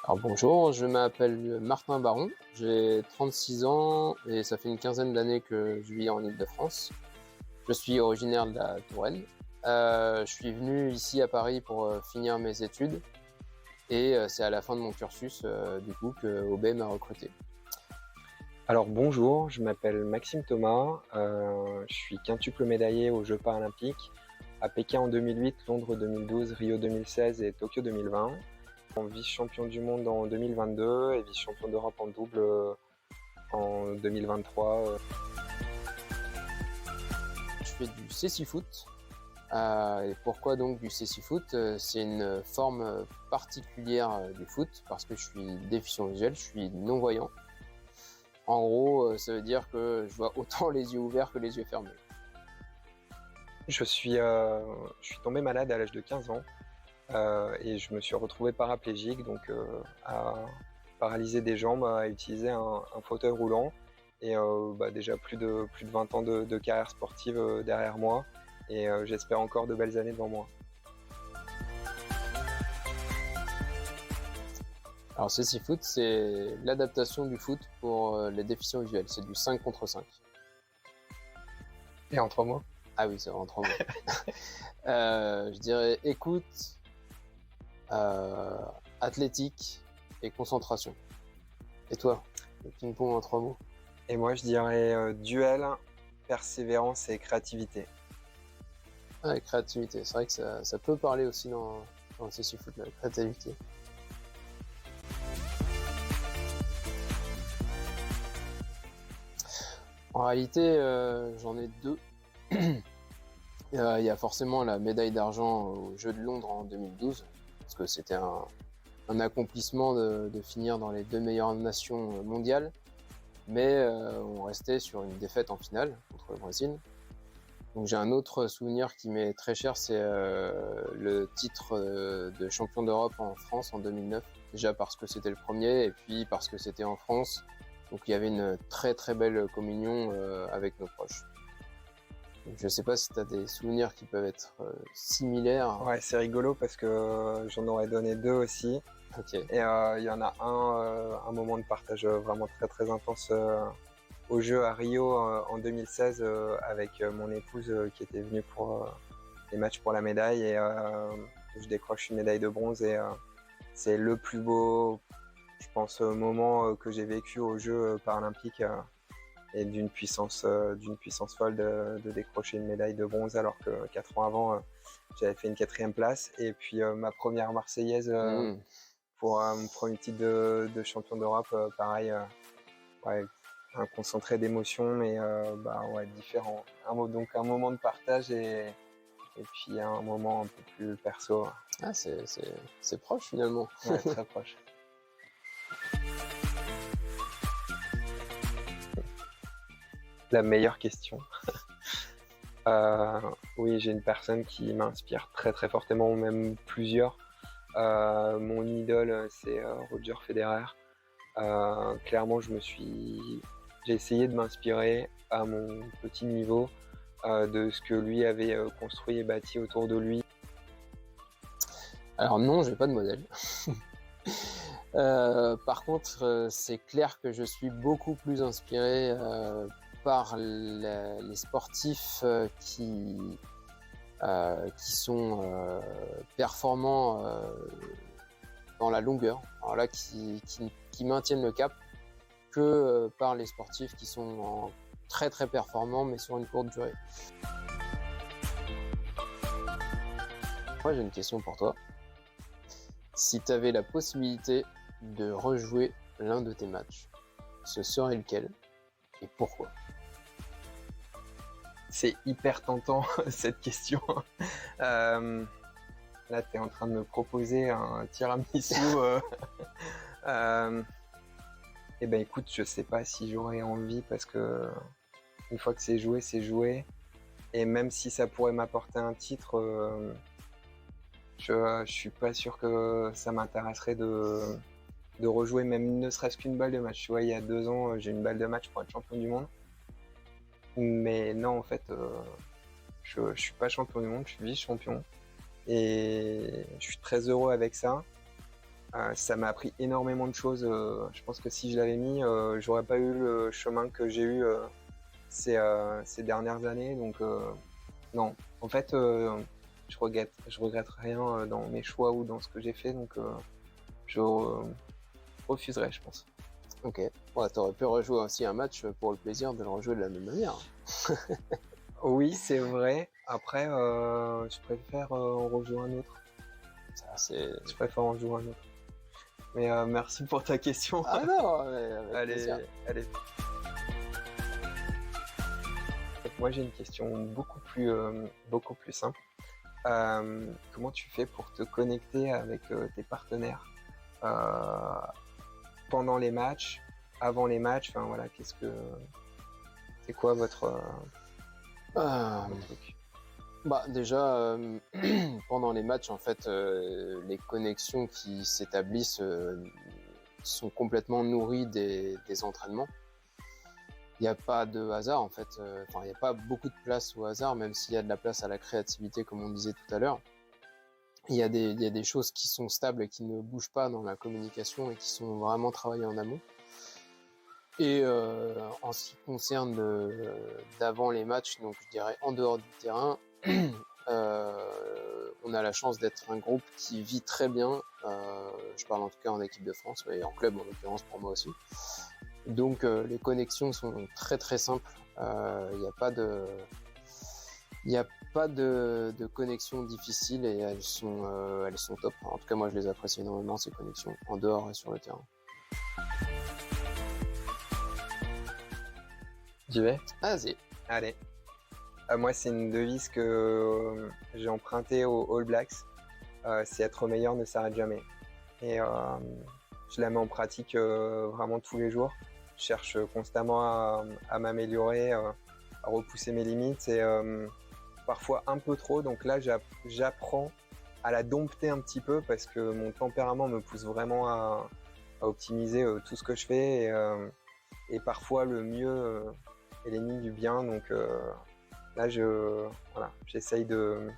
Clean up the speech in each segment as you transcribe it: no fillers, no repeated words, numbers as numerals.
Alors bonjour, je m'appelle Martin Baron, j'ai 36 ans et ça fait une quinzaine d'années que je vis en Île-de-France. Je suis originaire de la Touraine. Je suis venu ici à Paris pour finir mes études et c'est à la fin de mon cursus du coup que OB m'a recruté. Alors bonjour, je m'appelle Maxime Thomas, je suis quintuple médaillé aux Jeux paralympiques à Pékin en 2008, Londres 2012, Rio 2016 et Tokyo 2020. En vice-champion du monde en 2022 et vice-champion d'Europe en double en 2023. Je fais du cécifoot. Et pourquoi donc du cécifoot? C'est une forme particulière du foot parce que je suis déficient visuel, je suis non-voyant. En gros, ça veut dire que je vois autant les yeux ouverts que les yeux fermés. Je suis tombé malade à l'âge de 15 ans et je me suis retrouvé paraplégique, donc à paralyser des jambes, à utiliser un fauteuil roulant. Et déjà plus de 20 ans de carrière sportive derrière moi et j'espère encore de belles années devant moi. Alors cécifoot, c'est l'adaptation du foot pour les déficients visuels. C'est du 5 contre 5. Et en 3 mots? Ah oui, c'est en 3 mots. Je dirais écoute, athlétique et concentration. Et toi, le ping-pong en 3 mots? Et moi je dirais duel, persévérance et créativité. Ah, et créativité. C'est vrai que ça peut parler aussi dans le cécifoot, la créativité. En réalité, j'en ai deux. Il y a forcément la médaille d'argent aux Jeux de Londres en 2012, parce que c'était un accomplissement de finir dans les 2 meilleures nations mondiales, mais on restait sur une défaite en finale contre le Brésil. Donc j'ai un autre souvenir qui m'est très cher, c'est le titre de champion d'Europe en France en 2009. Déjà parce que c'était le premier, et puis parce que c'était en France, donc il y avait une très très belle communion avec nos proches. Donc, je sais pas si tu as des souvenirs qui peuvent être similaires. Ouais, c'est rigolo parce que j'en aurais donné deux aussi. Ok. Et il y en a un moment de partage vraiment très très intense au jeu à Rio en 2016 avec mon épouse qui était venue pour les matchs pour la médaille et je décroche une médaille de bronze et c'est le plus beau, je pense, moment que j'ai vécu aux Jeux paralympiques et d'une puissance folle de décrocher une médaille de bronze alors que 4 ans avant j'avais fait une 4e place et puis ma première Marseillaise pour mon premier titre de champion d'Europe, pareil, ouais, un concentré d'émotions, mais ouais, différent. Donc un moment de partage et puis un moment un peu plus perso. Ah, c'est proche finalement. Ouais, très proche. La meilleure question. Oui, j'ai une personne qui m'inspire très très fortement, ou même plusieurs. Mon idole, c'est Roger Federer. Clairement, j'ai essayé de m'inspirer à mon petit niveau de ce que lui avait construit et bâti autour de lui. Alors non, j'ai pas de modèle. Par contre, c'est clair que je suis beaucoup plus inspiré par les sportifs qui sont performants dans la longueur, alors là, qui maintiennent le cap, que par les sportifs qui sont très très performants mais sur une courte durée. Moi j'ai une question pour toi. Si tu avais la possibilité de rejouer l'un de tes matchs, ce serait lequel et pourquoi? C'est hyper tentant cette question. Là, tu es en train de me proposer un tiramisu. Eh ben écoute, je sais pas si j'aurais envie parce que une fois que c'est joué, c'est joué. Et même si ça pourrait m'apporter un titre, je suis pas sûr que ça m'intéresserait de rejouer même ne serait-ce qu'une balle de match. Tu vois, il y a 2 ans, j'ai une balle de match pour être champion du monde. Mais non, en fait, je suis pas champion du monde, je suis vice-champion. Et je suis très heureux avec ça. Ça m'a appris énormément de choses. Je pense que si je l'avais mis, j'aurais pas eu le chemin que j'ai eu ces dernières années. Donc non, en fait, je regrette rien dans mes choix ou dans ce que j'ai fait. Donc je refuserais, je pense. Ok. Ouais, t'aurais pu rejouer aussi un match pour le plaisir de le rejouer de la même manière. Oui, c'est vrai. Après, je préfère en rejouer un autre. Ça, c'est... Je préfère en jouer un autre. Mais merci pour ta question. Ah non, mais avec Allez, plaisir. allez. Moi, j'ai une question beaucoup plus simple. Comment tu fais pour te connecter avec tes partenaires pendant les matchs, avant les matchs? Enfin voilà, c'est quoi votre truc? Bah déjà, pendant les matchs, en fait, les connexions qui s'établissent sont complètement nourries des entraînements. Il n'y a pas de hasard, en fait. Enfin, il n'y a pas beaucoup de place au hasard, même s'il y a de la place à la créativité, comme on disait tout à l'heure. Il y a des choses qui sont stables et qui ne bougent pas dans la communication et qui sont vraiment travaillées en amont. Et en ce qui concerne d'avant les matchs, donc je dirais en dehors du terrain, on a la chance d'être un groupe qui vit très bien. Je parle en tout cas en équipe de France, mais en club en l'occurrence pour moi aussi. Donc les connexions sont très très simples. Il n'y a pas de connexions difficiles et elles sont top. En tout cas, moi je les apprécie énormément ces connexions en dehors et sur le terrain. J'y vais? Vas-y. Allez. Moi, c'est une devise que j'ai empruntée aux All Blacks. C'est être meilleur ne s'arrête jamais. Et je la mets en pratique vraiment tous les jours. Je cherche constamment à m'améliorer, à repousser mes limites et parfois un peu trop. Donc là, j'apprends à la dompter un petit peu parce que mon tempérament me pousse vraiment à optimiser tout ce que je fais et parfois le mieux est l'ennemi du bien. Donc là, j'essaye de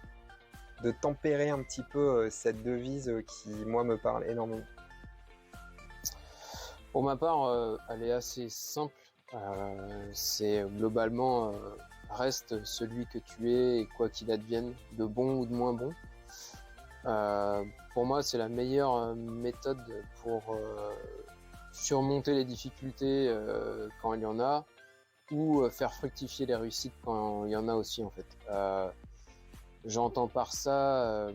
tempérer un petit peu cette devise qui, moi, me parle énormément. Pour ma part, elle est assez simple. C'est globalement reste celui que tu es et quoi qu'il advienne, de bon ou de moins bon. Pour moi, c'est la meilleure méthode pour surmonter les difficultés quand il y en a ou faire fructifier les réussites quand il y en a aussi en fait. J'entends par ça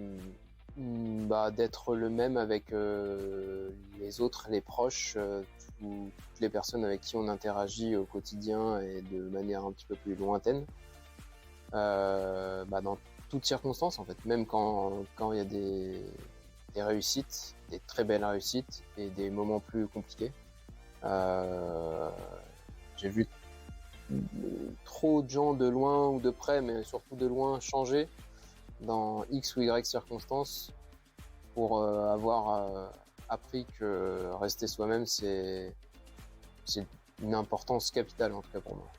d'être le même avec les autres, les proches, toutes les personnes avec qui on interagit au quotidien et de manière un petit peu plus lointaine. Dans toutes circonstances en fait, même quand il y a des réussites, des très belles réussites et des moments plus compliqués. J'ai vu trop de gens de loin ou de près, mais surtout de loin, changer dans X ou Y circonstances pour avoir appris que rester soi-même, c'est une importance capitale en tout cas pour moi.